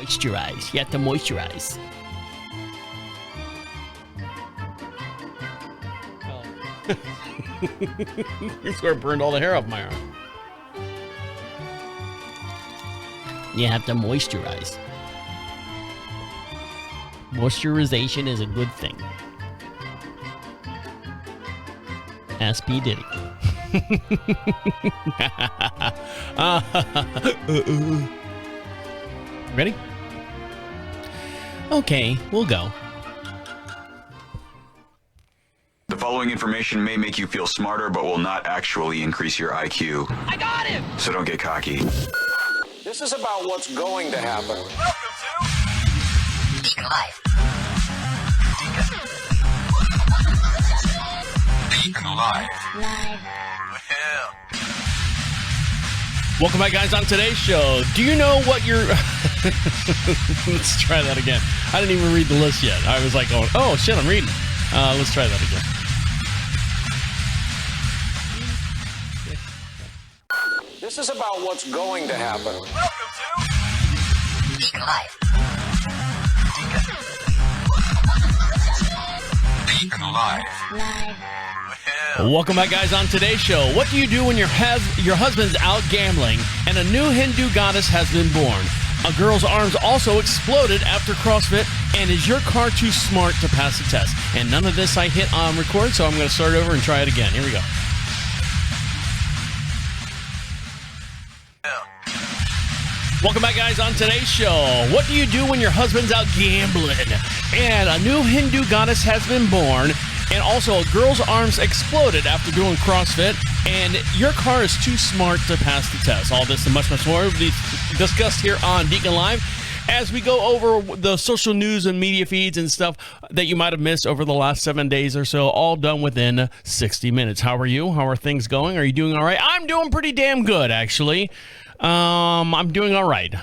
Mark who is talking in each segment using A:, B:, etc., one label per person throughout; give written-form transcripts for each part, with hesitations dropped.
A: moisturize. You have to moisturize. That's where I burned all the hair off my arm. You have to moisturize. Moisturization is a good thing. Ask P. Diddy. Ready? Okay, we'll go.
B: The following information may make you feel smarter, but will not actually increase your IQ.
A: I got him!
B: So don't get cocky.
C: This is about what's going to happen.
B: Welcome to
D: DeaconLive.
B: DeaconLive.
A: Welcome back, guys, on today's show. Do you know what your... Let's try that again. I didn't even read the list yet. I was like going, oh, shit, I'm reading. Let's try that again.
C: This is about what's going to happen.
B: Welcome to
D: DeaconLive.
B: DeaconLive.
A: Welcome back, guys, on today's show. What do you do when your husband's out gambling and a new Hindu goddess has been born? A girl's arms also exploded after CrossFit, and is your car too smart to pass the test? And none of this I hit on record, so I'm going to start over and try it again. Here we go. Welcome back, guys, on today's show. What do you do when your husband's out gambling and a new Hindu goddess has been born, and also a girl's arms exploded after doing CrossFit, and your car is too smart to pass the test? All this and much, much more will be discussed here on DeaconLive as we go over the social news and media feeds and stuff that you might have missed over the last 7 days or so, all done within 60 minutes. How are you? How are things going? Are you doing all right? I'm doing pretty damn good, actually. I'm doing all right.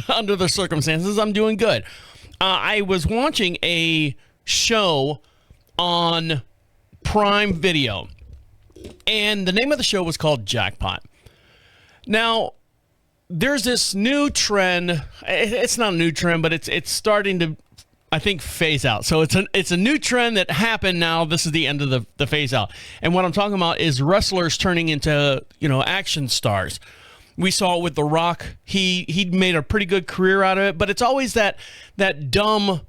A: Under the circumstances, I'm doing good. I was watching a show on Prime Video, and the name of the show was called Jackpot. Now, there's this new trend. It's not a new trend, but it's starting to, I think, phase out. So it's a new trend that happened now. This is the end of the phase out. And what I'm talking about is wrestlers turning into, action stars. We saw it with The Rock. He made a pretty good career out of it, but it's always that dumb,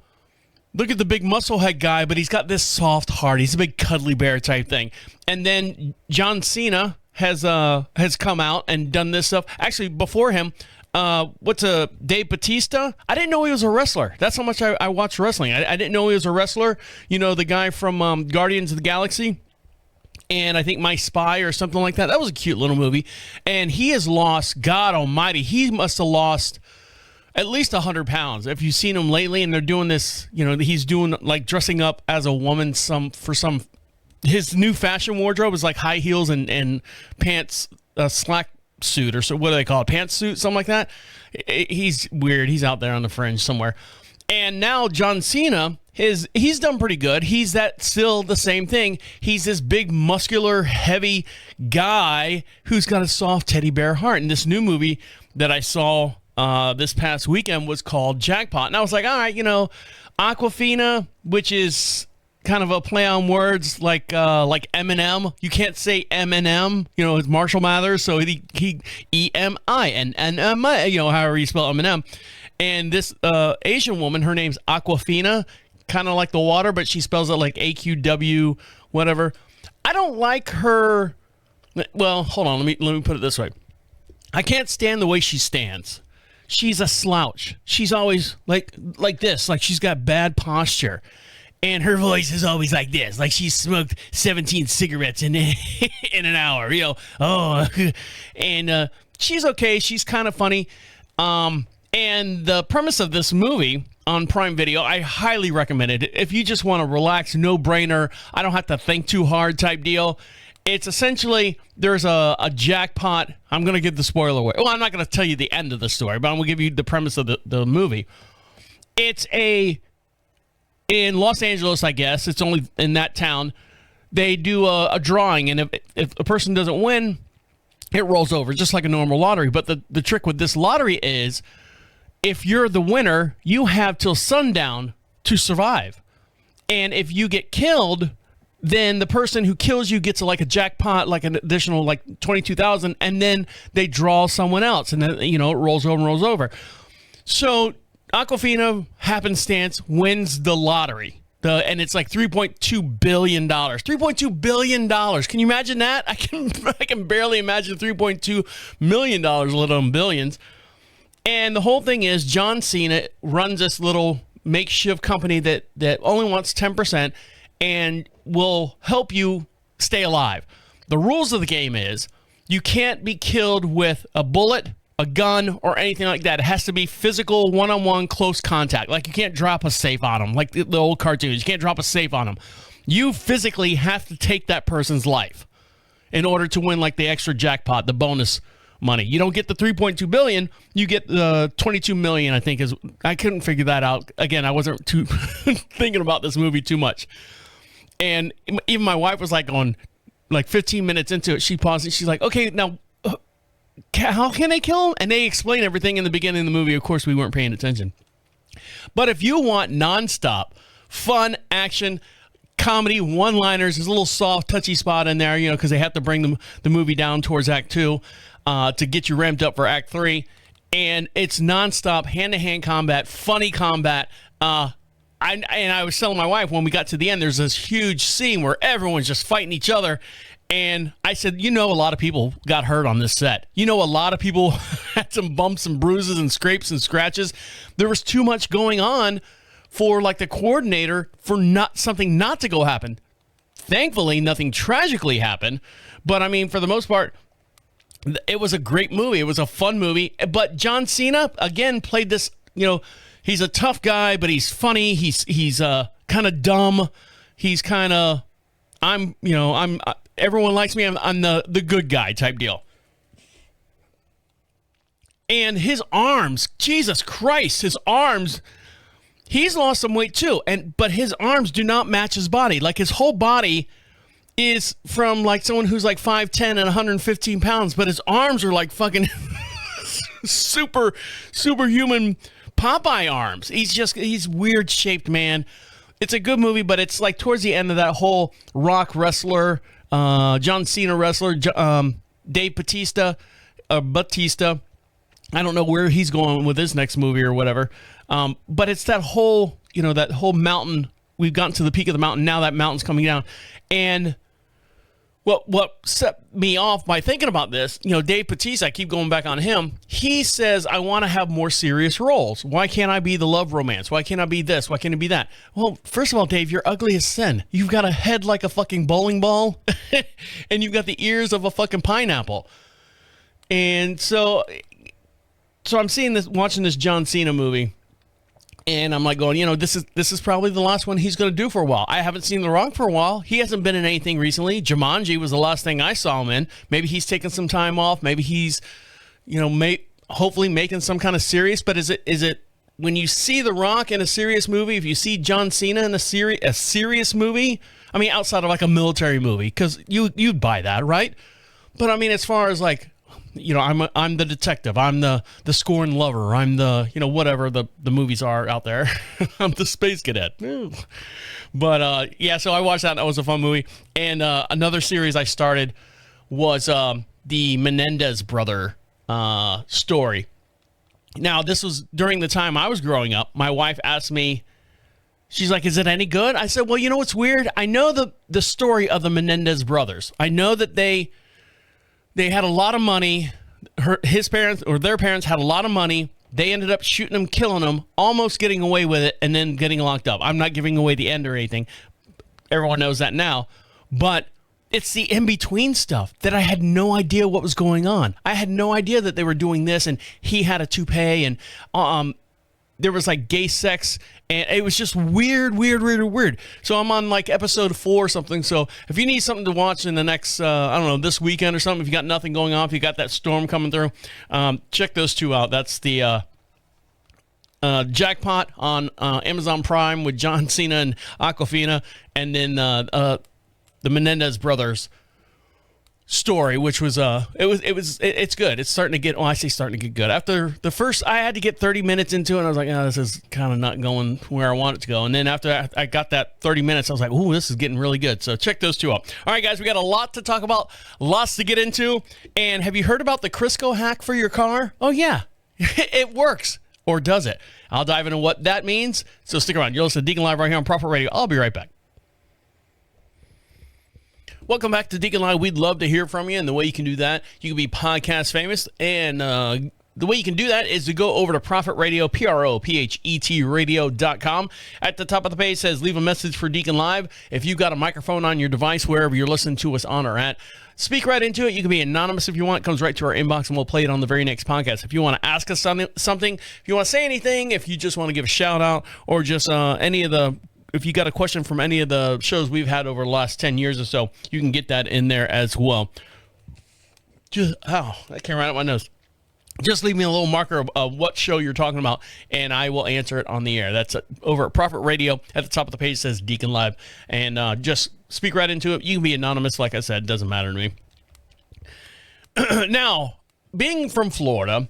A: look at the big musclehead guy, but he's got this soft heart. He's a big cuddly bear type thing. And then John Cena has come out and done this stuff. Actually, before him, Dave Bautista? I didn't know he was a wrestler. That's how much I watch wrestling. I didn't know he was a wrestler. The guy from Guardians of the Galaxy. And I think My Spy or something like that. That was a cute little movie. And he has lost, God almighty, he must have lost at least 100 pounds. If you've seen him lately, and they're doing this, he's doing like dressing up as a woman his new fashion wardrobe is like high heels and pants, slack suit, or so what do they call it? Pantsuit, something like that. He's weird. He's out there on the fringe somewhere. And now John Cena, he's done pretty good. He's still the same thing. He's this big, muscular, heavy guy who's got a soft teddy bear heart. And this new movie that I saw this past weekend was called Jackpot. And I was like, all right, Aquafina, which is kind of a play on words like Eminem. You can't say Eminem, it's Marshall Mathers, so he E-M-I-N-N-M-I, however you spell Eminem. And this Asian woman, her name's Aquafina, kind of like the water, but she spells it like A-Q-W, whatever. I don't like her. Well, hold on. Let me put it this way. I can't stand the way she stands. She's a slouch. She's always like this, like she's got bad posture. And her voice is always like this, like she smoked 17 cigarettes in an hour, And she's okay. She's kind of funny. And the premise of this movie on Prime Video, I highly recommend it. If you just want to relax, no-brainer, I don't have to think too hard type deal. It's essentially, there's a jackpot. I'm going to give the spoiler away. Well, I'm not going to tell you the end of the story, but I'm going to give you the premise of the movie. It's in Los Angeles, I guess. It's only in that town. They do a drawing, and if a person doesn't win, it rolls over, just like a normal lottery. But the trick with this lottery is if you're the winner, you have till sundown to survive. And if you get killed, then the person who kills you gets like a jackpot, like an additional like 22,000, and then they draw someone else, and then it rolls over and rolls over. So Aquafina happenstance wins the lottery. And it's like $3.2 billion. $3.2 billion. Can you imagine that? I can barely imagine $3.2 million, let alone billions. And the whole thing is John Cena runs this little makeshift company that only wants 10% and will help you stay alive. The rules of the game is you can't be killed with a bullet, a gun, or anything like that. It has to be physical, one-on-one, close contact. Like you can't drop a safe on them, like the old cartoons. You can't drop a safe on them. You physically have to take that person's life in order to win like the extra jackpot, the bonus money. You don't get the 3.2 billion, you get the 22 million, I think is. I couldn't figure that out. Again, I wasn't too thinking about this movie too much. And even my wife was like on like 15 minutes into it, she paused and she's like, okay, now how can they kill him? And they explain everything in the beginning of the movie. Of course, we weren't paying attention. But if you want nonstop fun, action, comedy, one-liners, there's a little soft, touchy spot in there, because they have to bring the movie down towards Act 2 to get you ramped up for Act 3. And it's nonstop, hand-to-hand combat, funny combat. I was telling my wife when we got to the end, there's this huge scene where everyone's just fighting each other. And I said, a lot of people got hurt on this set. A lot of people had some bumps and bruises and scrapes and scratches. There was too much going on for like the coordinator for something not to go happen. Thankfully, nothing tragically happened. But I mean, for the most part, it was a great movie. It was a fun movie. But John Cena, again, played this, he's a tough guy, but he's funny. He's kind of dumb. He's kind of, everyone likes me. I'm the good guy type deal. And his arms, Jesus Christ, his arms, he's lost some weight too. But his arms do not match his body. Like his whole body is from like someone who's like 5'10" and 115 pounds, but his arms are like fucking superhuman Popeye arms. He's weird shaped, man. It's a good movie, but it's like towards the end of that whole Rock wrestler, John Cena wrestler, Dave Batista. I don't know where he's going with his next movie or whatever. But it's that whole, that whole mountain. We've gotten to the peak of the mountain. Now that mountain's coming down. And what set me off by thinking about this, Dave Batista, I keep going back on him. He says, I want to have more serious roles. Why can't I be the love romance? Why can't I be this? Why can't I be that? Well, first of all, Dave, you're ugly as sin. You've got a head like a fucking bowling ball, and you've got the ears of a fucking pineapple. And so I'm watching this John Cena movie, and I'm like going, this is probably the last one he's going to do for a while. I haven't seen The Rock for a while. He hasn't been in anything recently. Jumanji was the last thing I saw him in. Maybe he's taking some time off. Maybe he's, hopefully making some kind of serious. But is it when you see The Rock in a serious movie, if you see John Cena in a serious movie, I mean, outside of like a military movie, because you'd buy that, right? But I mean, as far as like, I'm the detective. I'm the scorned lover. I'm the, whatever the movies are out there. I'm the space cadet. But, so I watched that. That was a fun movie. And another series I started was the Menendez brother story. Now, this was during the time I was growing up. My wife asked me, she's like, is it any good? I said, well, what's weird? I know the story of the Menendez brothers. I know that they had a lot of money. His parents or their parents had a lot of money. They ended up shooting him, killing him, almost getting away with it, and then getting locked up. I'm not giving away the end or anything. Everyone knows that now. But it's the in-between stuff that I had no idea what was going on. I had no idea that they were doing this, and he had a toupee, and there was like gay sex, and it was just weird. So I'm on like episode 4 or something. So if you need something to watch in the next, this weekend or something, if you got nothing going on, if you got that storm coming through, check those two out. That's the Jackpot on Amazon Prime with John Cena and Aquafina, and then the Menendez brothers. story, which was it's good. It's starting to get, I say starting to get good. After the first, I had to get 30 minutes into it, and I was like, this is kind of not going where I want it to go. And then after I got that 30 minutes, I was like, ooh, this is getting really good. So check those two out. All right, guys, we got a lot to talk about, lots to get into. And have you heard about the Crisco hack for your car? Oh yeah, it works. Or does it? I'll dive into what that means. So stick around. You're listening to Deacon Live right here on Profit Radio. I'll be right back. Welcome back to Deacon Live. We'd love to hear from you, and the way you can do that, you can be podcast famous, and the way you can do that is to go over to Profit Radio, PROPHET radio.com. At the top of the page says, leave a message for Deacon Live. If you've got a microphone on your device, wherever you're listening to us on or at, speak right into it. You can be anonymous if you want. It comes right to our inbox, and we'll play it on the very next podcast. If you want to ask us something, if you want to say anything, if you just want to give a shout out, or just if you got a question from any of the shows we've had over the last 10 years or so, you can get that in there as well. That came right out my nose. Just leave me a little marker of what show you're talking about, and I will answer it on the air. That's over at Profit Radio. At the top of the page says Deacon Live, and just speak right into it. You can be anonymous, like I said. It doesn't matter to me. Now, being from Florida,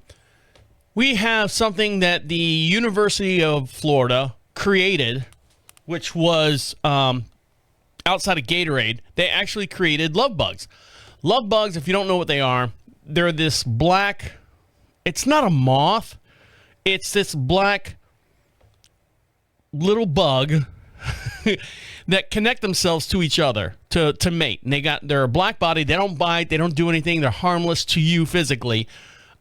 A: we have something that the University of Florida created, which was outside of Gatorade. They actually created love bugs. Love bugs, if you don't know what they are, they're this black, it's not a moth, it's this black little bug that connect themselves to each other to mate. And they're a black body, they don't bite, they don't do anything, they're harmless to you physically.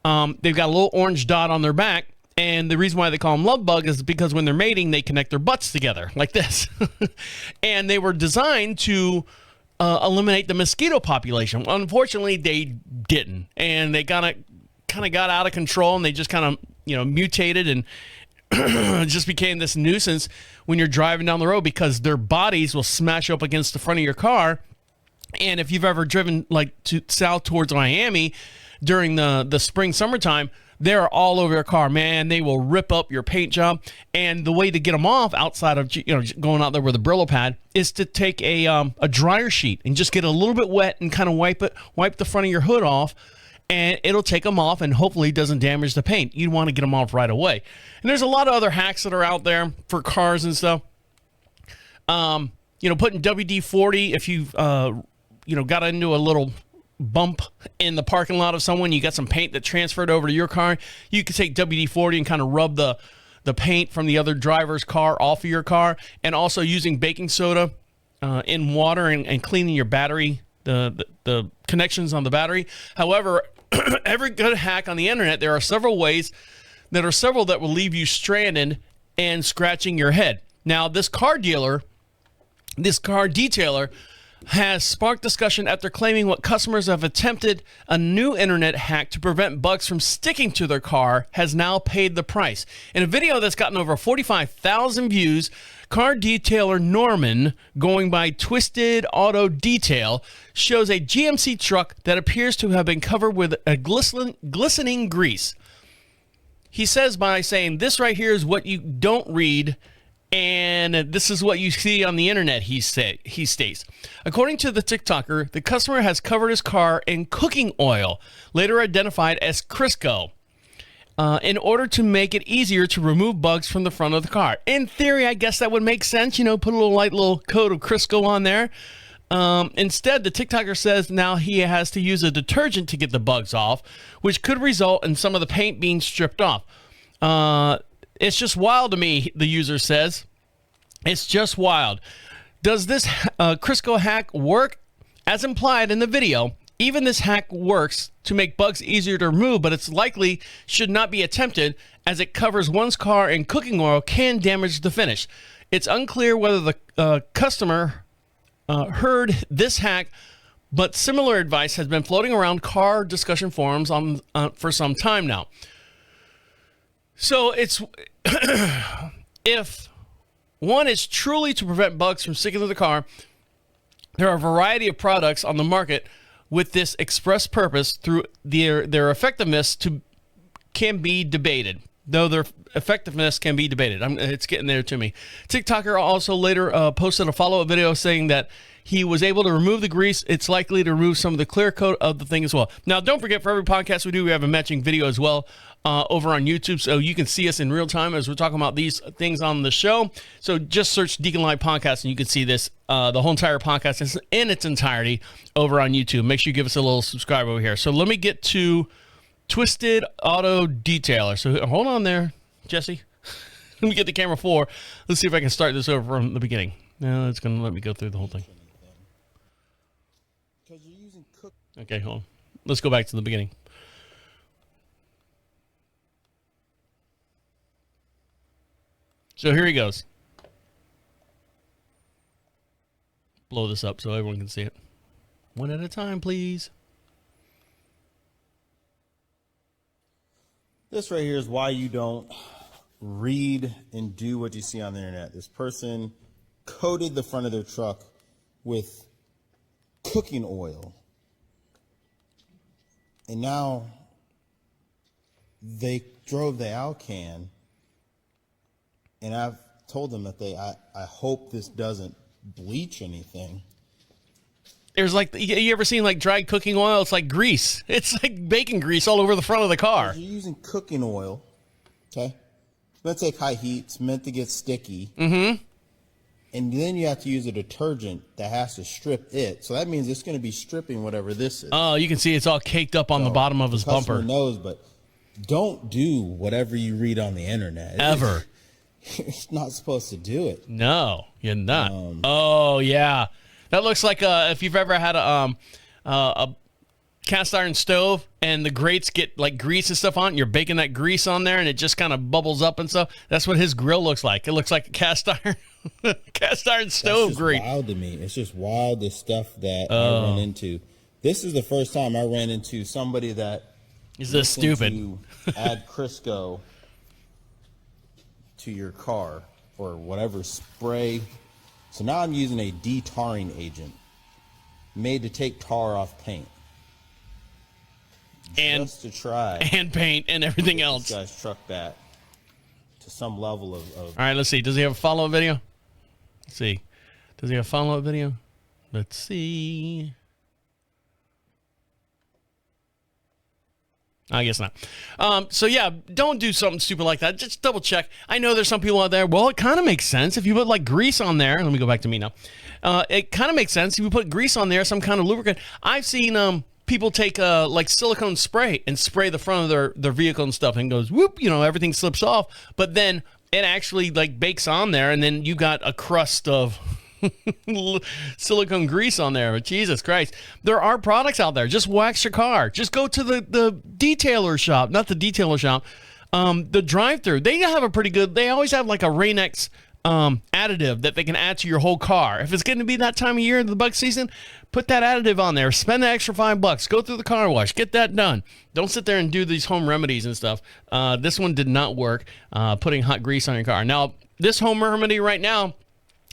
A: They've got a little orange dot on their back. And the reason why they call them love bug is because when they're mating, they connect their butts together like this. And they were designed to eliminate the mosquito population. Unfortunately, they didn't. And they kind of got out of control, and they just kind of, mutated and just became this nuisance when you're driving down the road, because their bodies will smash up against the front of your car. And if you've ever driven south towards Miami during the spring, summertime, they're all over your car, man. They will rip up your paint job. And the way to get them off, outside of going out there with a Brillo pad, is to take a dryer sheet and just get a little bit wet and kind of wipe the front of your hood off, and it'll take them off, and hopefully it doesn't damage the paint. You want to get them off right away. And there's a lot of other hacks that are out there for cars and stuff. Putting WD-40 if you've got into a little bump in the parking lot of someone, you got some paint that transferred over to your car, you can take WD-40 and kind of rub the paint from the other driver's car off of your car. And also using baking soda in water and cleaning your battery, the connections on the battery. However, every good hack on the internet, there are several that will leave you stranded and scratching your head. Now, this car detailer has sparked discussion after claiming what customers have attempted a new internet hack to prevent bugs from sticking to their car has now paid the price. In a video that's gotten over 45,000 views, car detailer Norman, going by Twisted Auto Detail, shows a GMC truck that appears to have been covered with a glistening grease. He says by saying, "This right here is what you don't read, and this is what you see on the internet," he states. According to the TikToker, the customer has covered his car in cooking oil, later identified as Crisco, in order to make it easier to remove bugs from the front of the car. In theory, I guess that would make sense. Put a little coat of Crisco on there. Instead, the TikToker says now he has to use a detergent to get the bugs off, which could result in some of the paint being stripped off. It's just wild to me, the user says. It's just wild. Does this Crisco hack work? As implied in the video, even this hack works to make bugs easier to remove, but it's likely should not be attempted, as it covers one's car in cooking oil can damage the finish. It's unclear whether the customer heard this hack, but similar advice has been floating around car discussion forums for some time now. So it's if one is truly to prevent bugs from sticking to the car, there are a variety of products on the market with this express purpose. Through their effectiveness can be debated. though their effectiveness can be debated. It's getting there to me. TikToker also later posted a follow-up video saying that he was able to remove the grease. It's likely to remove some of the clear coat of the thing as well. Now, don't forget, for every podcast we do, we have a matching video as well over on YouTube, so you can see us in real time as we're talking about these things on the show. So just search DeaconLive Podcast, and you can see this, the whole entire podcast in its entirety over on YouTube. Make sure you give us a little subscribe over here. So let me get to Twisted Auto Detailer. So hold on there, Jesse. Let me get the camera 4. Let's see if I can start this over from the beginning. No, it's going to let me go through the whole thing. Okay, hold on. Let's go back to the beginning. So here he goes. Blow this up so everyone can see it. One at a time, please.
E: This right here is why you don't read and do what you see on the internet. This person coated the front of their truck with cooking oil. And now they drove the Alcan, and I've told them that I hope this doesn't bleach anything.
A: There's like, you ever seen like dried cooking oil? It's like grease. It's like bacon grease all over the front of the car.
E: You're using cooking oil, okay? It's meant to take high heat. It's meant to get sticky.
A: Mm-hmm.
E: And then you have to use a detergent that has to strip it. So that means it's going to be stripping whatever this is.
A: Oh, you can see it's all caked up on the bottom of his bumper.
E: Knows, but don't do whatever you read on the internet.
A: Ever.
E: It's not supposed to do it.
A: No, you're not. Oh, yeah. That looks like if you've ever had a cast iron stove and the grates get like grease and stuff on it, you're baking that grease on there and it just kind of bubbles up and stuff. That's what his grill looks like. It looks like a cast iron stove grate.
E: It's wild to me. It's just wild, the stuff that I run into. This is the first time I ran into somebody that
A: is this stupid
E: to add Crisco to your car or whatever spray. So now I'm using a detarring agent made to take tar off paint.
A: And
E: just to try
A: and paint and everything else.
E: This guy's truck back to some level of
A: all right, let's see. Does he have a follow-up video? Let's see. Does he have a follow-up video? Let's see. I guess not. So yeah, don't do something stupid like that. Just double check. I know there's some people out there. Well, it kind of makes sense if you put like grease on there. Let me go back to me now. It kind of makes sense if you put grease on there, some kind of lubricant. I've seen people take like silicone spray and spray the front of their vehicle and stuff, and goes whoop. You know, everything slips off. But then it actually like bakes on there, and then you got a crust of silicone grease on there. But Jesus Christ, there are products out there. Just wax your car. Just go to the detailer shop, not the detailer shop, the drive-through. They have a pretty good, they always have like a Rain-X additive that they can add to your whole car. If it's going to be that time of year, the bug season, put that additive on there. Spend the extra $5. Go through the car wash. Get that done. Don't sit there and do these home remedies and stuff. This one did not work, putting hot grease on your car. Now, this home remedy right now,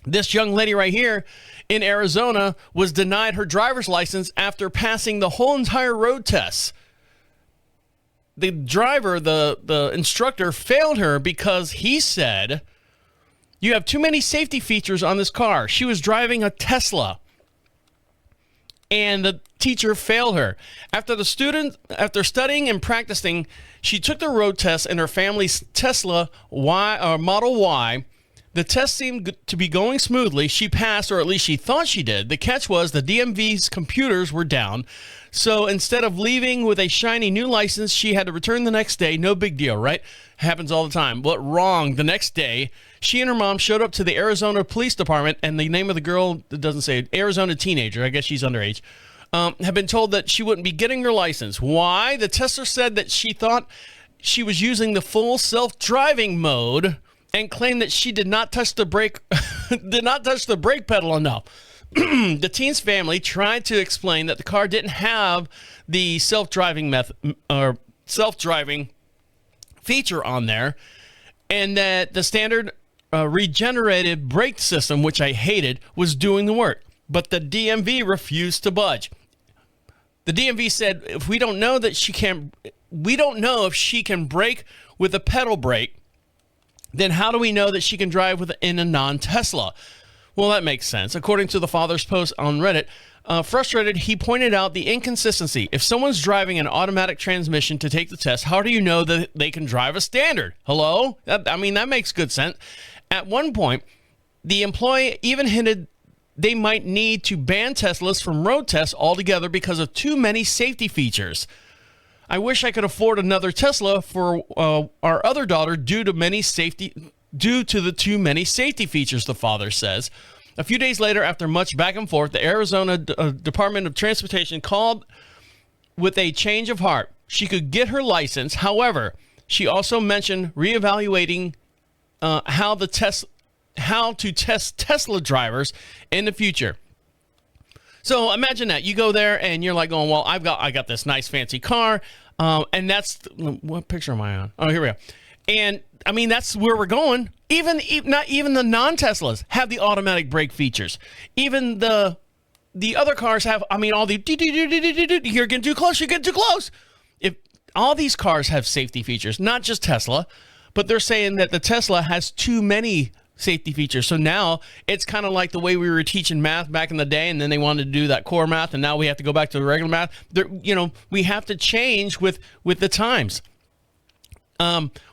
A: this young lady right here in Arizona was denied her driver's license after passing the whole entire road test. The driver, the instructor, failed her because he said, "You have too many safety features on this car." She was driving a Tesla, and the teacher failed her. After studying and practicing, she took the road test in her family's Tesla Model Y. The test seemed to be going smoothly. She passed, or at least she thought she did. The catch was the DMV's computers were down. So instead of leaving with a shiny new license, she had to return the next day. No big deal, right? Happens all the time. But wrong. The next day, she and her mom showed up to the Arizona Police Department, and the name of the girl, it doesn't say, Arizona teenager, I guess she's underage, have been told that she wouldn't be getting her license. Why? The tester said that she thought she was using the full self-driving mode, and claimed that she did not touch the brake pedal enough. The teen's family tried to explain that the car didn't have the self-driving feature on there, and that the standard regenerative brake system, which I hated, was doing the work. But the DMV refused to budge. The DMV said, if we don't know that she can't we don't know if she can brake with a pedal brake, then how do we know that she can drive in a non-Tesla? Well, that makes sense. According to the father's post on Reddit, frustrated, he pointed out the inconsistency. If someone's driving an automatic transmission to take the test, how do you know that they can drive a standard? Hello? That makes good sense. At one point, the employee even hinted they might need to ban Teslas from road tests altogether because of too many safety features. I wish I could afford another Tesla for our other daughter due to the too many safety features, the father says. A few days later, after much back and forth, the Arizona Department of Transportation called with a change of heart. She could get her license. However, she also mentioned reevaluating how to test Tesla drivers in the future. So imagine that you go there and you're like going, well, I got this nice fancy car, and that's what picture am I on? Oh, here we go. And I mean, that's where we're going. Not even the non-Teslas have the automatic brake features. Even the other cars have. I mean, all the you're getting too close. You're getting too close. If all these cars have safety features, not just Tesla, but they're saying that the Tesla has too many safety features. So now it's kind of like the way we were teaching math back in the day, and then they wanted to do that core math, and now we have to go back to the regular math. We have to change with the times.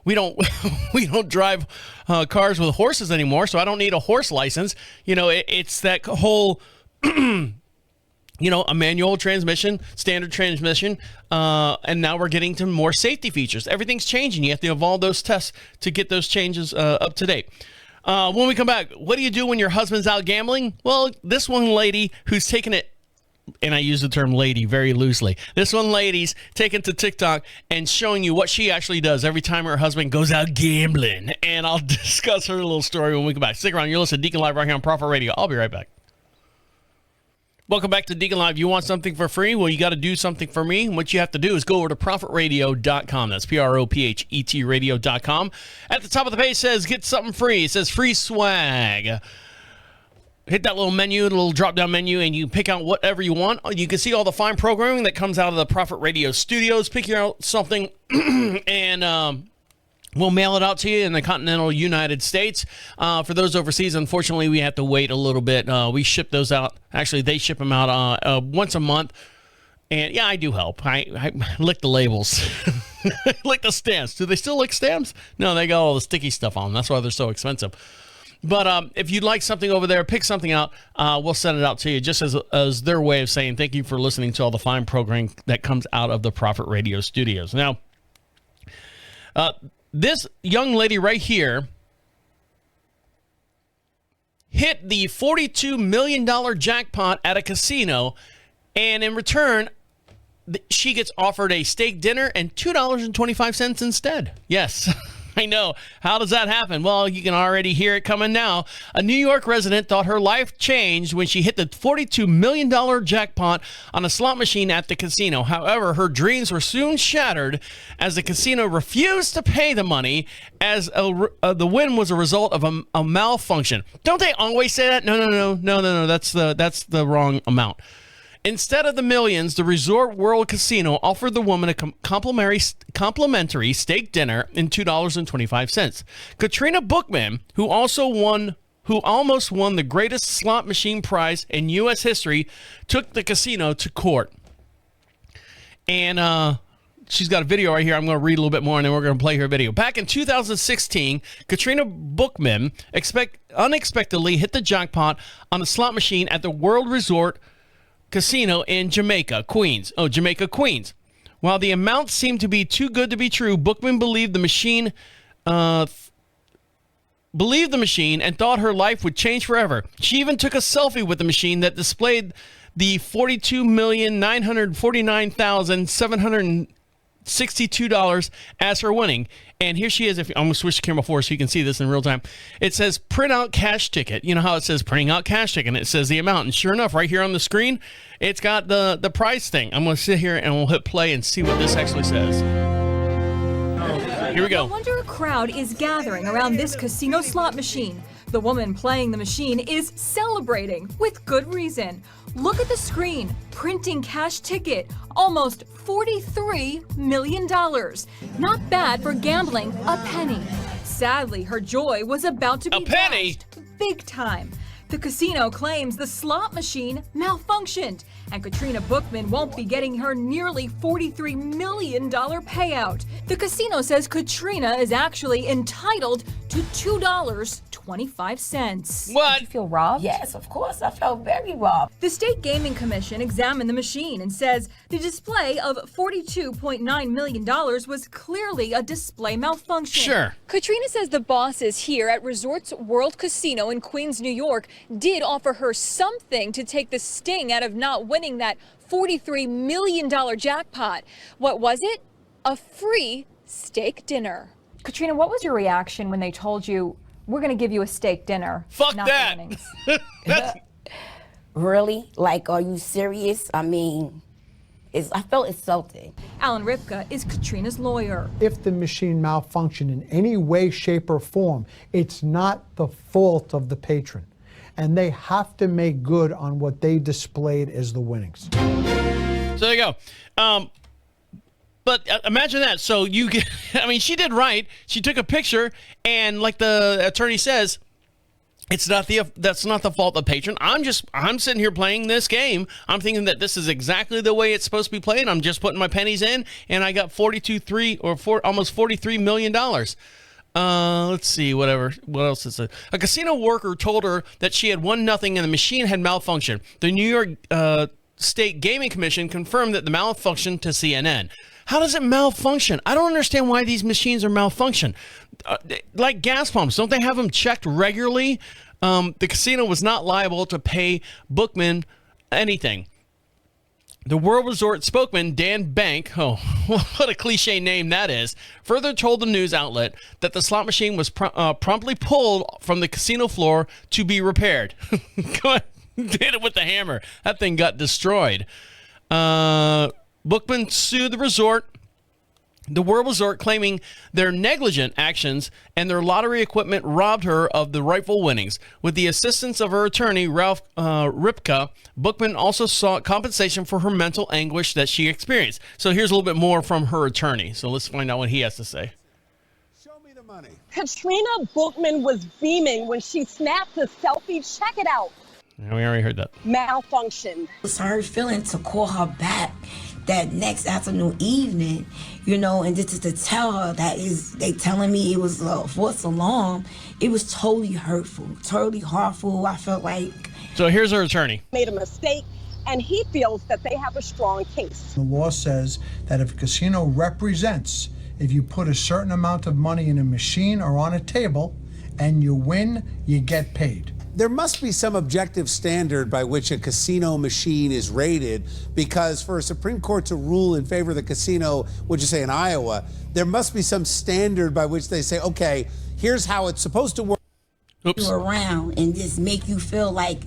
A: We don't drive cars with horses anymore, so I don't need a horse license. It's that whole a manual transmission, standard transmission, and now we're getting to more safety features. Everything's changing. You have to evolve those tests to get those changes up to date. When we come back, what do you do when your husband's out gambling? Well, this one lady who's taking it, and I use the term lady very loosely. This one lady's taken to TikTok and showing you what she actually does every time her husband goes out gambling. And I'll discuss her little story when we come back. Stick around. You're listening to Deacon Live right here on Prophet Radio. I'll be right back. Welcome back to Deacon Live. You want something for free? Well, you got to do something for me. What you have to do is go over to ProphetRadio.com. That's PROPHET Radio.com. At the top of the page says, get something free. It says free swag. Hit that little menu, the little drop-down menu, and you pick out whatever you want. You can see all the fine programming that comes out of the Prophet Radio studios. Pick out something, and we'll mail it out to you in the continental United States. For those overseas, unfortunately, we have to wait a little bit. We ship those out. Actually, they ship them out once a month. And, yeah, I do help. I lick the labels. Lick the stamps. Do they still lick stamps? No, they got all the sticky stuff on them. That's why they're so expensive. But if you'd like something over there, pick something out. We'll send it out to you just as their way of saying thank you for listening to all the fine programming that comes out of the Prophet Radio studios. Now, this young lady right here hit the $42 million jackpot at a casino, and in return, she gets offered a steak dinner and $2.25 instead. Yes. I know. How does that happen? Well, you can already hear it coming now. A New York resident thought her life changed when she hit the $42 million jackpot on a slot machine at the casino. However, her dreams were soon shattered as the casino refused to pay the money as the win was a result of a malfunction. Don't they always say that? No. That's the wrong amount. Instead of the millions, the Resort World Casino offered the woman a complimentary steak dinner and $2.25. Katrina Bookman, who almost won the greatest slot machine prize in U.S. history, took the casino to court. And she's got a video right here. I'm going to read a little bit more, and then we're going to play her video. Back in 2016, Katrina Bookman unexpectedly hit the jackpot on a slot machine at the World Resort Casino in Jamaica, Queens. While the amount seemed to be too good to be true, Bookman believed the machine and thought her life would change forever. She even took a selfie with the machine that displayed the $42,949,762 as her winning. And here she is. I'm going to switch the camera forward so you can see this in real time. It says print out cash ticket. You know how it says printing out cash ticket, and it says the amount. And sure enough, right here on the screen, it's got the price thing. I'm going to sit here and we'll hit play and see what this actually says. Here we go.
F: No wonder a crowd is gathering around this casino slot machine. The woman playing the machine is celebrating with good reason. Look at the screen, printing cash ticket, almost $43 million. Not bad for gambling a penny. Sadly, her joy was about to be dashed big time. The casino claims the slot machine malfunctioned, and Katrina Bookman won't be getting her nearly $43 million payout. The casino says Katrina is actually entitled to $2.25.
A: What?
G: Did you feel robbed?
H: Yes, of course. I felt very robbed.
F: The State Gaming Commission examined the machine and says the display of $42.9 million was clearly a display malfunction.
A: Sure.
F: Katrina says the bosses here at Resorts World Casino in Queens, New York, did offer her something to take the sting out of not winning that $43 million jackpot. What was it? A free steak dinner.
G: Katrina, what was your reaction when they told you, we're going to give you a steak dinner?
A: Fuck
G: not
A: that.
G: the winnings?
H: Really? Like, are you serious? I mean, I felt insulted.
F: Alan Ripka is Katrina's lawyer.
I: If the machine malfunctioned in any way, shape, or form, it's not the fault of the patron. And they have to make good on what they displayed as the winnings.
A: So there you go. But imagine that. So you get, I mean, she did right. She took a picture, and like the attorney says, that's not the fault of the patron. I'm sitting here playing this game. I'm thinking that this is exactly the way it's supposed to be played. I'm just putting my pennies in, and I got almost $43 million. Let's see, what else is it? A casino worker told her that she had won nothing and the machine had malfunctioned. The New York State Gaming Commission confirmed that the malfunction to CNN. How does it malfunction? I don't understand why these machines are malfunction. Like gas pumps, don't they have them checked regularly? The casino was not liable to pay Bookman anything. The World Resort spokesman, Dan Bank, oh, what a cliche name that is, further told the news outlet that the slot machine was promptly pulled from the casino floor to be repaired. Did it with the hammer. That thing got destroyed. Bookman sued the World Resort, claiming their negligent actions and their lottery equipment robbed her of the rightful winnings. With the assistance of her attorney, Ralph Ripka, Bookman also sought compensation for her mental anguish that she experienced. So here's a little bit more from her attorney. So let's find out what he has to say.
J: Show me the money.
K: Katrina Bookman was beaming when she snapped a selfie. Check it out.
A: Yeah, we already heard that.
K: Malfunctioned.
H: It was her feeling to call her back that next afternoon, evening, you know, and just to tell her that they telling me it was a false alarm. It was totally hurtful, totally harmful. I felt like.
A: So here's her attorney.
K: Made a mistake, and he feels that they have a strong case.
I: The law says that if a casino represents, if you put a certain amount of money in a machine or on a table and you win, you get paid.
J: There must be some objective standard by which a casino machine is rated, because for a Supreme Court to rule in favor of the casino, would you say in Iowa, there must be some standard by which they say, okay, here's how it's supposed to work.
H: You around and just make you feel like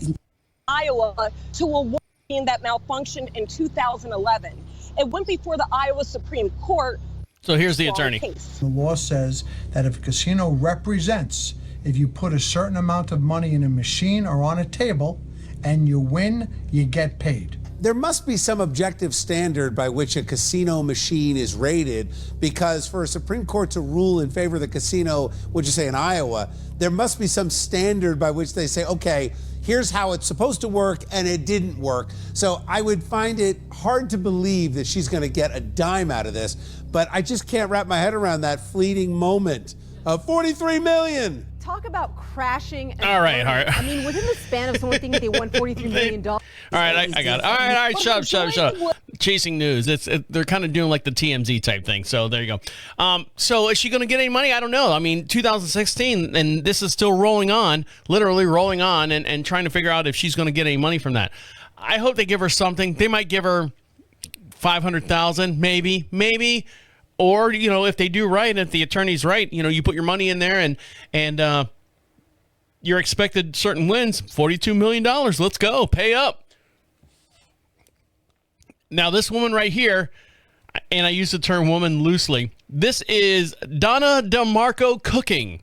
K: Iowa to a woman that malfunctioned in 2011. It went before the Iowa Supreme Court.
A: So here's the attorney.
I: The law says that if a casino represents, if you put a certain amount of money in a machine or on a table and you win, you get paid.
J: There must be some objective standard by which a casino machine is rated, because for a Supreme Court to rule in favor of the casino, would you say in Iowa, there must be some standard by which they say, okay, here's how it's supposed to work, and it didn't work. So I would find it hard to believe that she's going to get a dime out of this, but I just can't wrap my head around that fleeting moment of $43 million.
L: Talk about crashing. And
A: all right.
L: I mean, within the span of someone thinking they won $43 million.
A: All right, I got it. All right, shut up. Chasing news. They're kind of doing like the TMZ type thing. So there you go. So is she going to get any money? I don't know. I mean, 2016, and this is still rolling on, literally rolling on, and trying to figure out if she's going to get any money from that. I hope they give her something. They might give her $500,000, maybe. Or, you know, if they do right, and if the attorney's right, you know, you put your money in there and you're expected certain wins, $42 million. Let's go. Pay up. Now, this woman right here, and I use the term woman loosely, this is Donna DeMarco Cooking.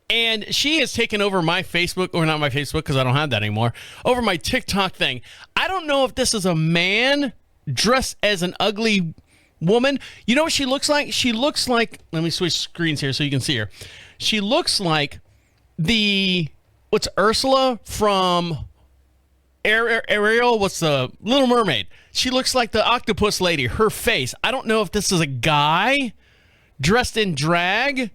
A: And she has taken over my Facebook, or not my Facebook because I don't have that anymore, over my TikTok thing. I don't know if this is a man dressed as an ugly woman. You know what she looks like? She looks like, let me switch screens here so you can see her. She looks like what's Ursula from Ariel? What's the Little Mermaid? She looks like the octopus lady, her face. I don't know if this is a guy dressed in drag,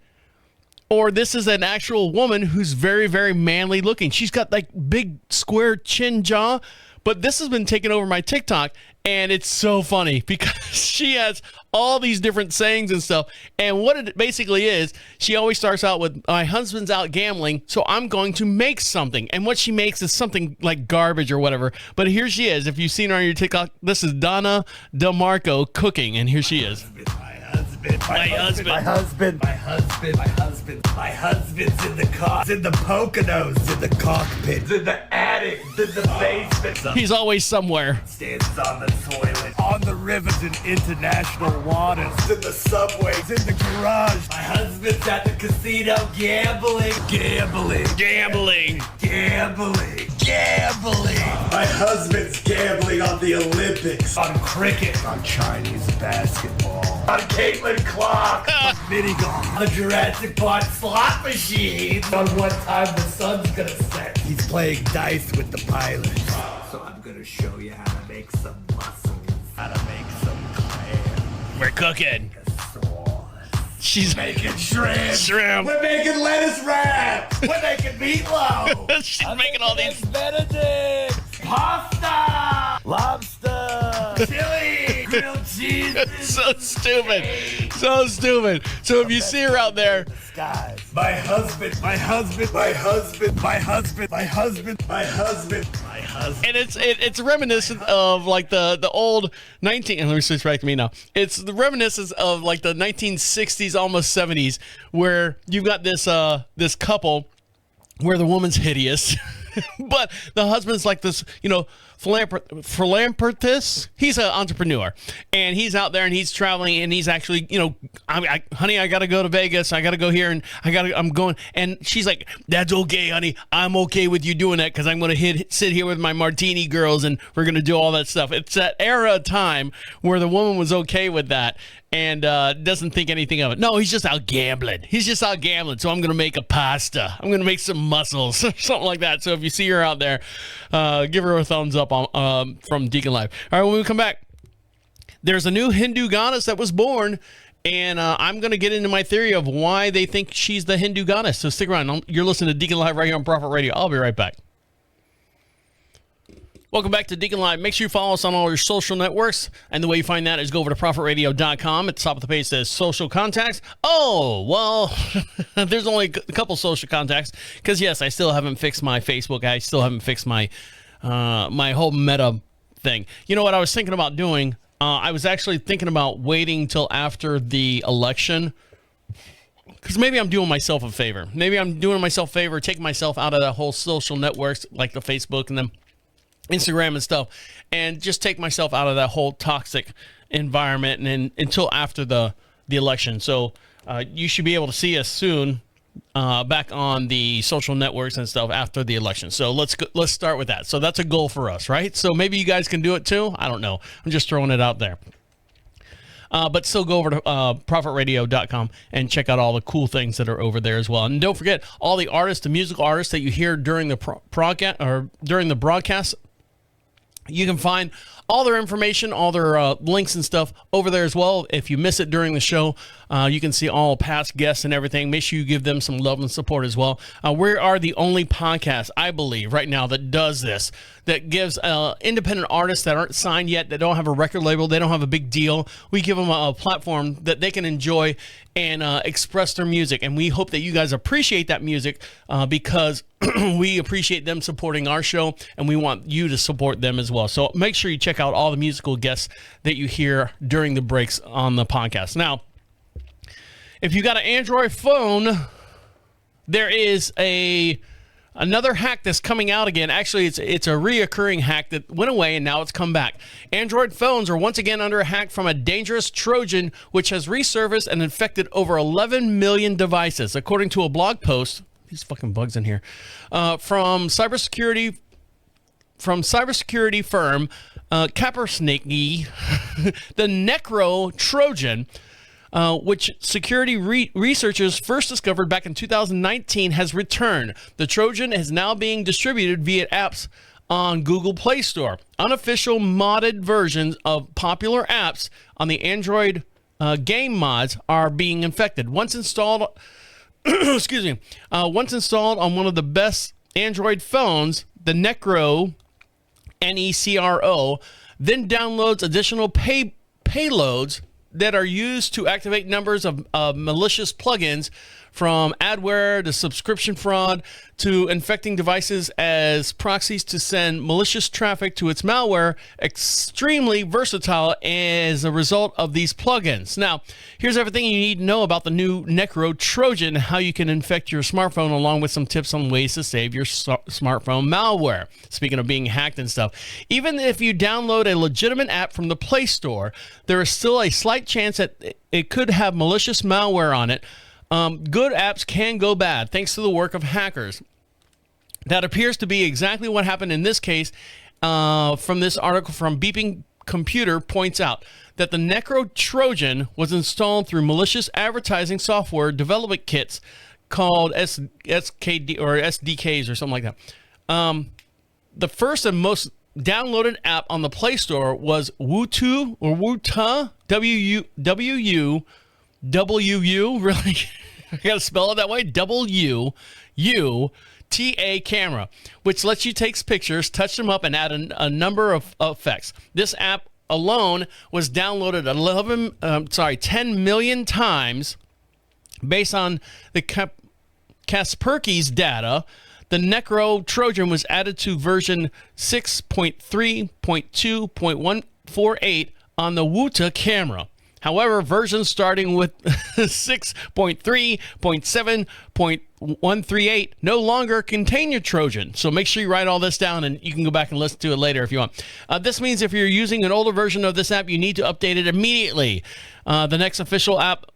A: or this is an actual woman who's very, very manly looking. She's got like big square chin jaw, but this has been taking over my TikTok, and it's so funny because she has all these different sayings and stuff. And what it basically is, she always starts out with, my husband's out gambling, so I'm going to make something. And what she makes is something like garbage or whatever. But here she is. If you've seen her on your TikTok, this is Donna DeMarco cooking, and here she is. My husband's in the car, in the Poconos, in the cockpit, in the attic, in the basement. He's always somewhere. Stands on the toilet, on the rivers in international waters, in the subways, in the garage. My husband's at the casino gambling. My husband's gambling on the Olympics, on cricket, on Chinese basketball, on Caitlin Clark, on mini golf, on the Jurassic Park slot machine, on what time the sun's gonna set. He's playing dice with the pilot. So I'm gonna show you how to make some mussels, how to make some clam. We're cooking. She's making shrimp. We're making lettuce wraps. We're making meatloaf. She's making all these Benedict, pasta, lobster, chili, grilled cheese. So stupid. So if you see her out there, my husband. And it's reminiscent of like the old 19. And let me switch back to me now. It's the reminiscence of like the 1960s, almost 70s, where you've got this couple where the woman's hideous, but the husband's like this, philanthropist. He's an entrepreneur, and he's out there and he's traveling, and he's actually, honey, I gotta go to Vegas. I gotta go here, and I'm going. And she's like, that's okay, honey. I'm okay with you doing that because I'm gonna sit here with my martini girls, and we're gonna do all that stuff. It's that era of time where the woman was okay with that and doesn't think anything of it. No, he's just out gambling. So I'm gonna make a pasta. I'm gonna make some mussels, something like that. So if you see her out there, give her a thumbs up on from DeaconLive. All right, when we come back, there's a new Hindu goddess that was born, and I'm going to get into my theory of why they think she's the Hindu goddess. So stick around. You're listening to DeaconLive right here on Prophet Radio. I'll be right back. Welcome back to DeaconLive. Make sure you follow us on all your social networks. And the way you find that is go over to prophetradio.com. At the top of the page says social contacts. Oh, well, there's only a couple social contacts because, yes, I still haven't fixed my Facebook. I still haven't fixed my my whole meta thing. You know what I was thinking about doing? I was actually thinking about waiting till after the election because maybe I'm doing myself a favor. Taking myself out of that whole social networks like the Facebook and then Instagram and stuff, and just take myself out of that whole toxic environment and until after the election. So you should be able to see us soon back on the social networks and stuff after the election. So let's start with that. So that's a goal for us, right? So maybe you guys can do it too. I don't know. I'm just throwing it out there. But still go over to prophetradio.com and check out all the cool things that are over there as well. And don't forget all the artists, the musical artists that you hear during the broadcast. You can find all their information, all their links and stuff over there as well. If you miss it during the show, you can see all past guests and everything. Make sure you give them some love and support as well. We are the only podcast, I believe, right now that does this, that gives independent artists that aren't signed yet, that don't have a record label, they don't have a big deal. We give them a platform that they can enjoy and express their music. And we hope that you guys appreciate that music because we appreciate them supporting our show, and we want you to support them as well. So make sure you check out all the musical guests that you hear during the breaks on the podcast. Now, if you got an Android phone, there is another hack that's coming out again. Actually, it's a reoccurring hack that went away and now it's come back. Android phones are once again under attack from a dangerous Trojan, which has resurfaced and infected over 11 million devices. According to a blog post, these fucking bugs in here. From cybersecurity firm Kaspersky, the Necro Trojan, which security researchers first discovered back in 2019, has returned. The Trojan is now being distributed via apps on Google Play Store. Unofficial modded versions of popular apps on the Android game mods are being infected. Once installed, once installed on one of the best Android phones, the Necro, Necro, then downloads additional payloads that are used to activate numbers of malicious plugins, from adware to subscription fraud to infecting devices as proxies to send malicious traffic to its malware. Extremely versatile as a result of these plugins. Now, here's everything you need to know about the new Necro Trojan, how you can infect your smartphone, along with some tips on ways to save your smartphone malware. Speaking of being hacked and stuff, even if you download a legitimate app from the Play Store, there is still a slight chance that it could have malicious malware on it. Good apps can go bad thanks to the work of hackers. That appears to be exactly what happened in this case. From this article from Beeping Computer points out that the Necro Trojan was installed through malicious advertising software development kits called SKD or SDKs or something like that. The first and most downloaded app on the Play Store was Wutu or Wuta, W-U, really? I gotta spell it that way. W-U-T-A camera, which lets you take pictures, touch them up, and add a number of effects. This app alone was downloaded 10 million times. Based on the Kaspersky's data, the Necro Trojan was added to version 6.3.2.148 on the Wuta camera. However, versions starting with 6.3.7.138 no longer contain your Trojan. So make sure you write all this down, and you can go back and listen to it later if you want. This means if you're using an older version of this app, you need to update it immediately. The next official app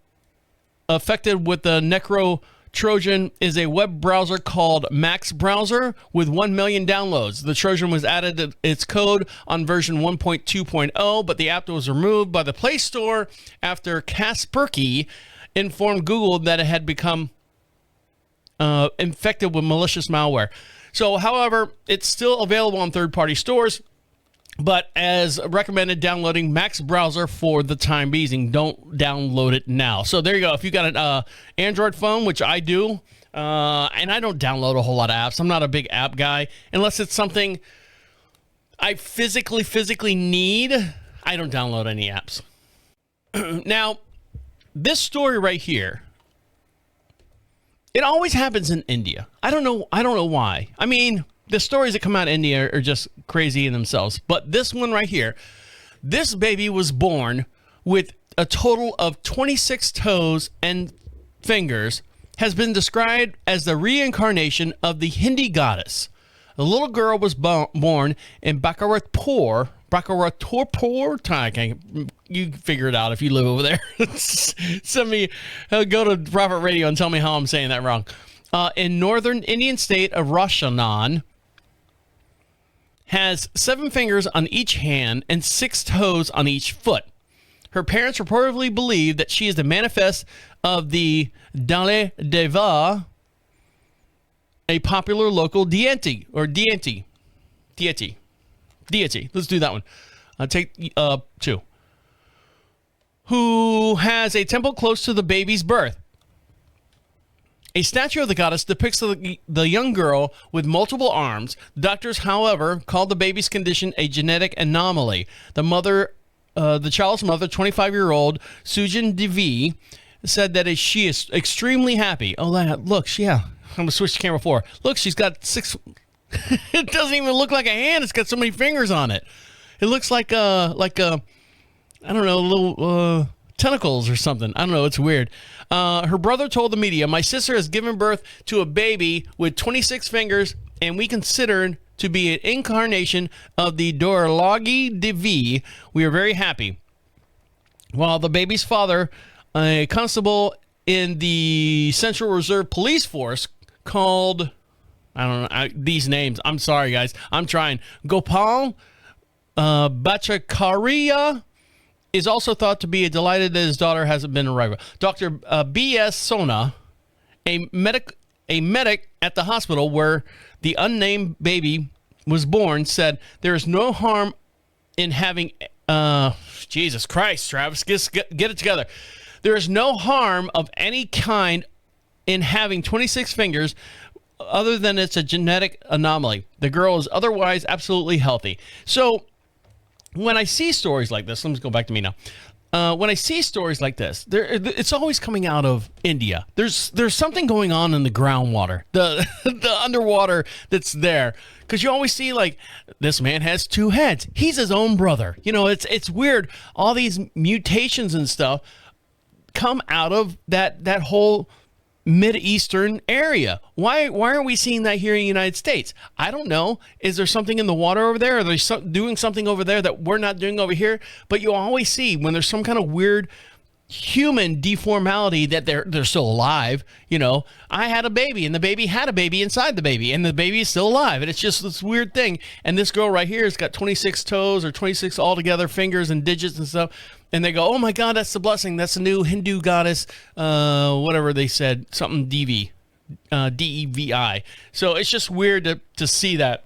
A: affected with the Necro Trojan is a web browser called Max Browser with 1 million downloads. The Trojan was added to its code on version 1.2.0, but the app was removed by the Play Store after Kaspersky informed Google that it had become infected with malicious malware. So, however, it's still available on third-party stores, but as recommended, downloading Max Browser for the time being. Don't download it now. So there you go. If you got an Android phone, which I do, and I don't download a whole lot of apps. I'm not a big app guy. Unless it's something I physically need, I don't download any apps. Now, this story right here, it always happens in India. I don't know why. I mean, the stories that come out of India are just crazy in themselves. But this one right here, this baby was born with a total of 26 toes and fingers, has been described as the reincarnation of the Hindi goddess. The little girl was born in Bakaratpur. You figure it out if you live over there. Send me, go to Prophet Radio and tell me how I'm saying that wrong. In northern Indian state of Rajasthan, has 7 fingers on each hand and 6 toes on each foot. Her parents reportedly believe that she is the manifest of the Dale Deva, a popular local deity. Let's do that one. Take 2. Who has a temple close to the baby's birth. A statue of the goddess depicts the young girl with multiple arms. Doctors, however, called the baby's condition a genetic anomaly. The child's mother, 25-year-old Sujan Devi, said that she is extremely happy. Oh, look, I'm going to switch the camera forward. Look, she's got 6... It doesn't even look like a hand. It's got so many fingers on it. It looks like I don't know, little... tentacles or something. I don't know. It's weird. Her brother told the media, "My sister has given birth to a baby with 26 fingers, and we consider to be an incarnation of the Dorlagi Devi. We are very happy." While the baby's father, a constable in the Central Reserve Police Force, called, I don't know these names. I'm sorry, guys. I'm trying. Gopal Bhattacharya is also thought to be delighted that his daughter hasn't been arrived. Dr. B.S. Sona, a medic at the hospital where the unnamed baby was born, said there is no harm in having Jesus Christ, Travis, get it together. There is no harm of any kind in having 26 fingers other than it's a genetic anomaly. The girl is otherwise absolutely healthy. So when I see stories like this, let me go back to me now. When I see stories like this, it's always coming out of India. There's something going on in the groundwater, the underwater that's there, because you always see like this man has two heads. He's his own brother. You know, it's weird. All these mutations and stuff come out of that whole Mid-Eastern area. Why aren't we seeing that here in the United States? I don't know. Is there something in the water over there? Are they doing something over there that we're not doing over here? But you always see when there's some kind of weird human deformality that they're still alive. You know, I had a baby and the baby had a baby inside the baby and the baby is still alive. And it's just this weird thing. And this girl right here has got 26 toes or 26 altogether fingers and digits and stuff. And they go, oh my God, that's the blessing. That's the new Hindu goddess, whatever they said, something Devi, D-E-V-I. So it's just weird to see that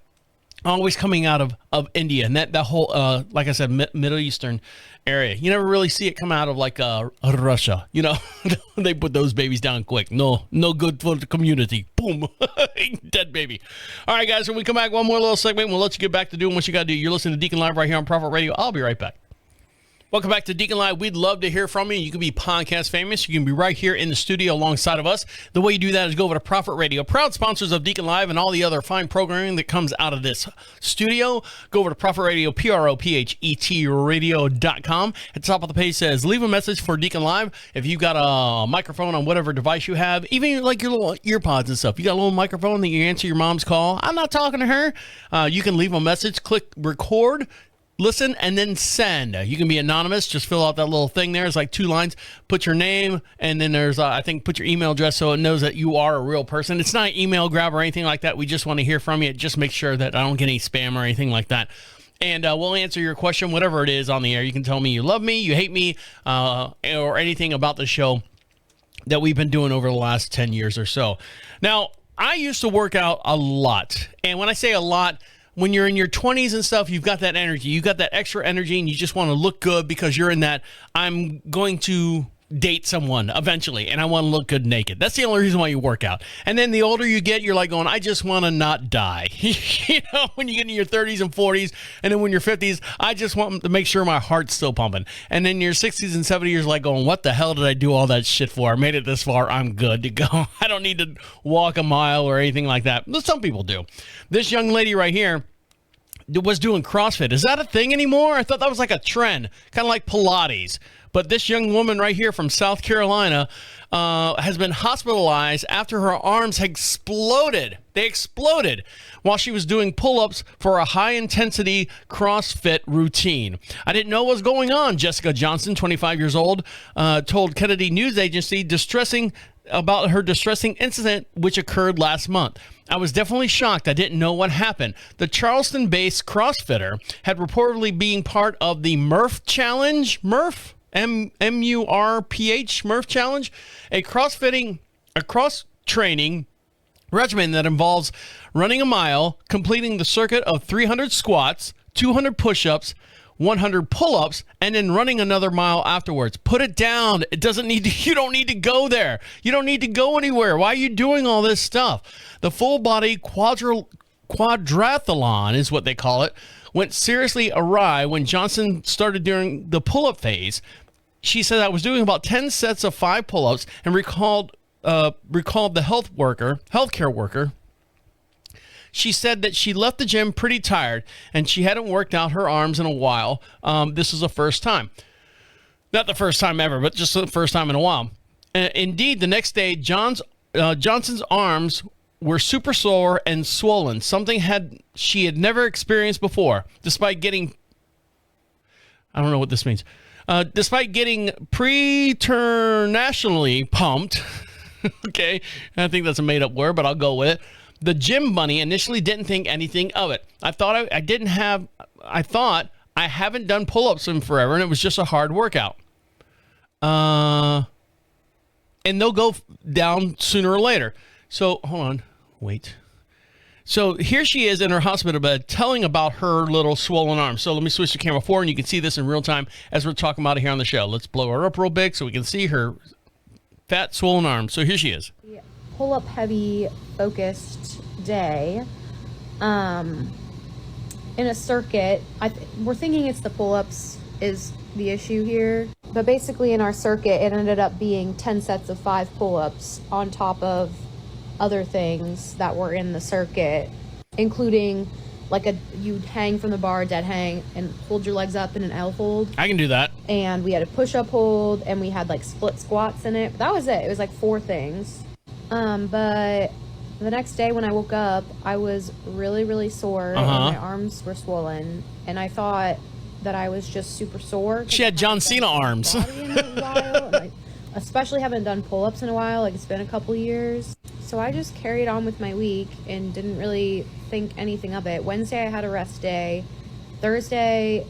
A: always coming out of India and that whole, like I said, Middle Eastern area. You never really see it come out of like Russia. You know, they put those babies down quick. No good for the community. Boom, dead baby. All right, guys, when we come back, one more little segment. We'll let you get back to doing what you got to do. You're listening to Deacon Live right here on Prophet Radio. I'll be right back. Welcome back to Deacon Live. We'd love to hear from you. You can be podcast famous. You can be right here in the studio alongside of us. The way you do that is go over to Prophet Radio, proud sponsors of Deacon Live and all the other fine programming that comes out of this studio. Go over to Prophet Radio, Prophet radio.com. At the top of the page says, leave a message for Deacon Live. If you've got a microphone on whatever device you have, even like your little ear pods and stuff, you got a little microphone that you answer your mom's call. I'm not talking to her. You can leave a message, click record, listen, and then send. You can be anonymous. Just fill out that little thing there. It's like 2 lines. Put your name, and then there's, I think, put your email address so it knows that you are a real person. It's not an email grab or anything like that. We just want to hear from you. Just make sure that I don't get any spam or anything like that. And we'll answer your question, whatever it is on the air. You can tell me you love me, you hate me, or anything about the show that we've been doing over the last 10 years or so. Now, I used to work out a lot. And when I say a lot, when you're in your 20s and stuff, you've got that energy. You've got that extra energy, and you just want to look good because you're in that, I'm going to date someone eventually, and I want to look good naked. That's the only reason why you work out. And then the older you get, you're like going, I just want to not die. You know, when you get in your 30s and 40s, and then when you're 50s, I just want to make sure my heart's still pumping. And then your 60s and 70s, you're like going, what the hell did I do all that shit for? I made it this far. I'm good to go. I don't need to walk a mile or anything like that. But some people do. This young lady right here was doing CrossFit. Is that a thing anymore? I thought that was like a trend, kind of like Pilates. But this young woman right here from South Carolina has been hospitalized after her arms had exploded. They exploded while she was doing pull-ups for a high-intensity CrossFit routine. I didn't know what was going on, Jessica Johnson, 25 years old, told Kennedy News Agency about her distressing incident which occurred last month. I was definitely shocked. I didn't know what happened. The Charleston-based CrossFitter had reportedly been part of the Murph Challenge. Murph? M-U-R-P-H, Murph Challenge, a cross-training regimen that involves running a mile, completing the circuit of 300 squats, 200 push-ups, 100 pull-ups, and then running another mile afterwards. Put it down. It doesn't need to, you don't need to go there. You don't need to go anywhere. Why are you doing all this stuff? The full-body quadrathlon is what they call it, went seriously awry when Johnson started during the pull-up phase. She said, I was doing about 10 sets of 5 pull-ups and recalled the healthcare worker. She said that she left the gym pretty tired and she hadn't worked out her arms in a while. This was the first time. Not the first time ever, but just the first time in a while. Indeed, the next day, Johnson's arms were super sore and swollen, something she had never experienced before, despite getting, I don't know what this means, despite getting preternationally pumped. Okay, I think that's a made-up word, but I'll go with it. The gym bunny initially didn't think anything of it. I thought I haven't done pull-ups in forever, and it was just a hard workout. And they'll go down sooner or later. So, hold on. Wait. So here she is in her hospital bed telling about her little swollen arm. So let me switch to camera 4, and you can see this in real time as we're talking about it here on the show. Let's blow her up real big so we can see her fat, swollen arm. So here she is.
M: Pull-up heavy focused day. In a circuit, we're thinking it's the pull-ups is the issue here. But basically in our circuit, it ended up being 10 sets of 5 pull-ups on top of other things that were in the circuit, including like you'd hang from the bar, dead hang, and hold your legs up in an L hold.
A: I can do that.
M: And we had a push-up hold, and we had like split squats in it. But that was it. It was like 4 things. But the next day when I woke up, I was really, really sore, and my arms were swollen, and I thought that I was just super sore.
A: She had John Cena arms.
M: I especially haven't done pull-ups in a while. Like, it's been a couple years. So I just carried on with my week and didn't really think anything of it. Wednesday, I had a rest day. Thursday,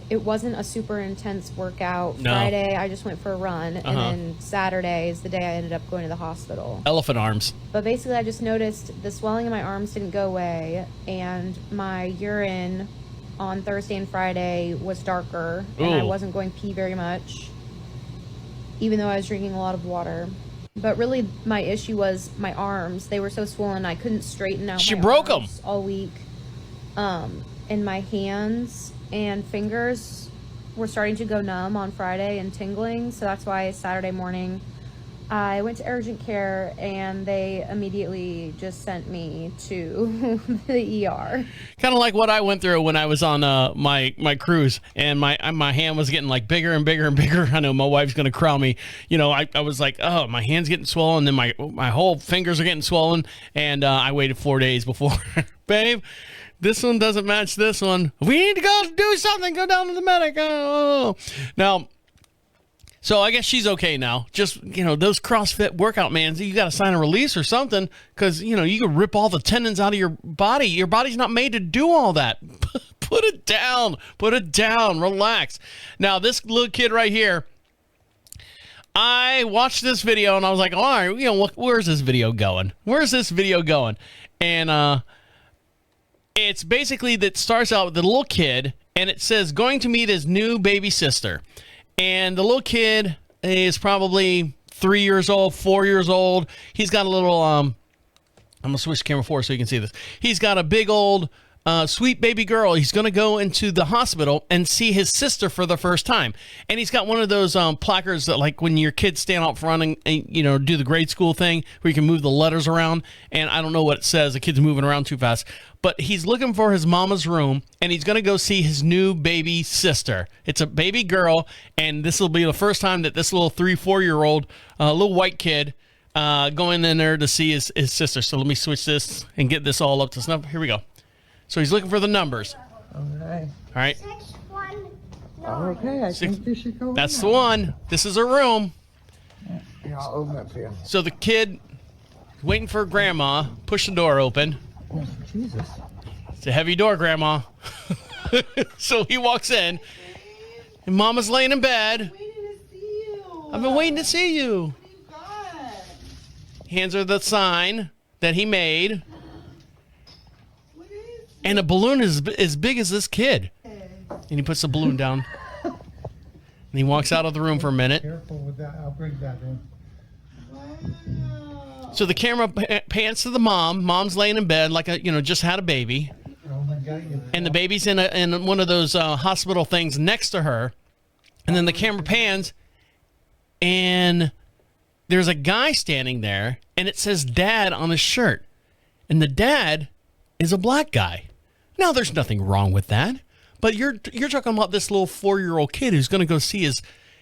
M: it wasn't a super intense workout.
A: No.
M: Friday, I just went for a run. And then Saturday is the day I ended up going to the hospital.
A: Elephant arms.
M: But basically, I just noticed the swelling in my arms didn't go away. And my urine on Thursday and Friday was darker. And I wasn't going pee very much, even though I was drinking a lot of water. But really, my issue was my arms. They were so swollen, I couldn't straighten out.
A: She broke them
M: all week. And my hands and fingers were starting to go numb on Friday and tingling. So that's why Saturday morning, I went to urgent care, and they immediately just sent me to the ER.
A: Kind of like what I went through when I was on my cruise, and my hand was getting like bigger and bigger and bigger. I know my wife's gonna crown me. You know, I was like, oh, my hand's getting swollen, then my whole fingers are getting swollen, and I waited 4 days before, babe. This one doesn't match this one. We need to go do something. Go down to the medic. Oh. Now. So I guess she's okay now. Just, you know, those CrossFit workout, man, you got to sign a release or something, because, you know, you can rip all the tendons out of your body. Your body's not made to do all that. Put it down. Put it down. Relax. Now, this little kid right here, I watched this video, and I was like, all right, you know, where's this video going? Where's this video going? And it's basically that starts out with the little kid, and it says, going to meet his new baby sister. And the little kid is probably 3 years old, 4 years old. He's got a little, I'm going to switch to camera 4 so you can see this. He's got a big old sweet baby girl. He's going to go into the hospital and see his sister for the first time. And he's got one of those placards that, like, when your kids stand out front and, you know, do the grade school thing where you can move the letters around. And I don't know what it says. The kid's moving around too fast. But he's looking for his mama's room, and he's going to go see his new baby sister. It's a baby girl, and this will be the first time that this little 3-4-year-old, little white kid, going in there to see his sister. So let me switch this and get this all up to snuff. Here we go. So he's looking for the numbers.
N: Okay.
A: All right.
N: Okay, I think you should go.
A: That's the one. This is her room.
N: Yeah, I'll open up here.
A: So the kid waiting for grandma. Push the door open.
N: Oh, Jesus.
A: It's a heavy door, grandma. So he walks in, and mama's laying in bed. I've been waiting to see you. Hands her the sign that he made. And a balloon is as big as this kid. And he puts the balloon down. And he walks out of the room for a minute.
N: Careful with that. I'll bring that in.
A: So the camera pans to the mom. Mom's laying in bed like just had a baby.
N: Oh my God.
A: And the baby's in one of those hospital things next to her. And then the camera pans, and there's a guy standing there, and it says dad on his shirt. And the dad is a black guy. Now, there's nothing wrong with that. But you're talking about this little 4-year-old kid who's going to go see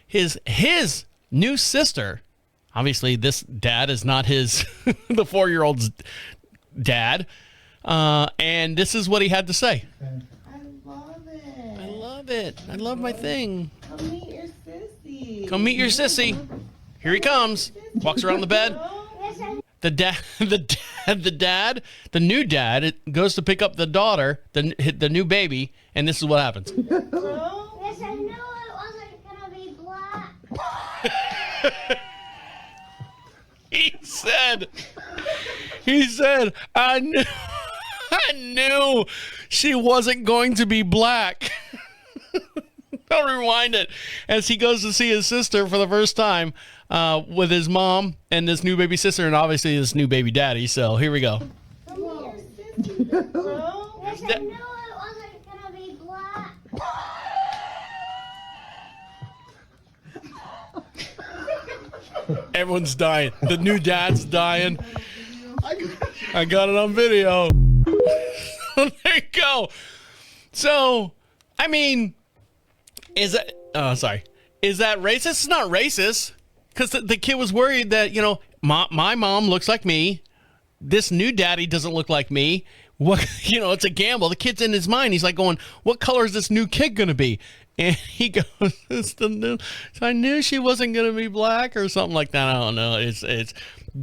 A: his new sister. Obviously, this dad is not his the 4-year-old's dad. And this is what he had to say.
O: I love it.
A: I love it. I love my thing.
O: Come meet your sissy.
A: Come meet your sissy. Here he comes. Walks around the bed. the new dad goes to pick up the daughter, the new baby, and this is what happens.
O: Yes, I knew it wasn't gonna be black.
A: He said, I knew she wasn't going to be black. I'll rewind it. As he goes to see his sister for the first time with his mom and this new baby sister and obviously this new baby daddy. So here we go.
O: Yes, I knew it wasn't gonna be black.
A: Everyone's dying. The new dad's dying. I got it on video. There you go. So, I mean, is that racist? It's not racist because the kid was worried that, you know, my mom looks like me. This new daddy doesn't look like me. What, you know, it's a gamble. The kid's in his mind. He's like going, what color is this new kid going to be? And he goes, it's the new, I knew she wasn't going to be black or something like that. I don't know. It's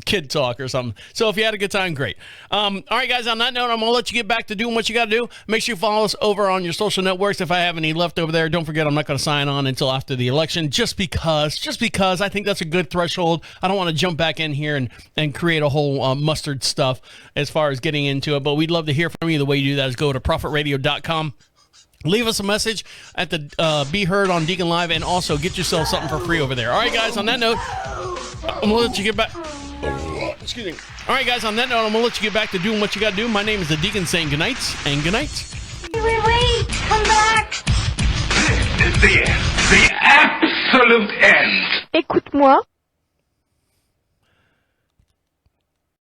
A: kid talk or something. So if you had a good time, great. All right, guys, on that note, I'm going to let you get back to doing what you got to do. Make sure you follow us over on your social networks. If I have any left over there, don't forget I'm not going to sign on until after the election just because I think that's a good threshold. I don't want to jump back in here and create a whole mustard stuff as far as getting into it, but we'd love to hear from you. The way you do that is go to profitradio.com. Leave us a message at the Be Heard on Deacon Live, and also get yourself something for free over there. All right, guys, on that note, I'm going to let you get back. Excuse me. All right, guys, on that note, I'm going to let you get back to doing what you got to do. My name is the Deacon saying good nights and good nights.
O: Wait, come back.
P: This is the end. The absolute end.
L: Écoute-moi.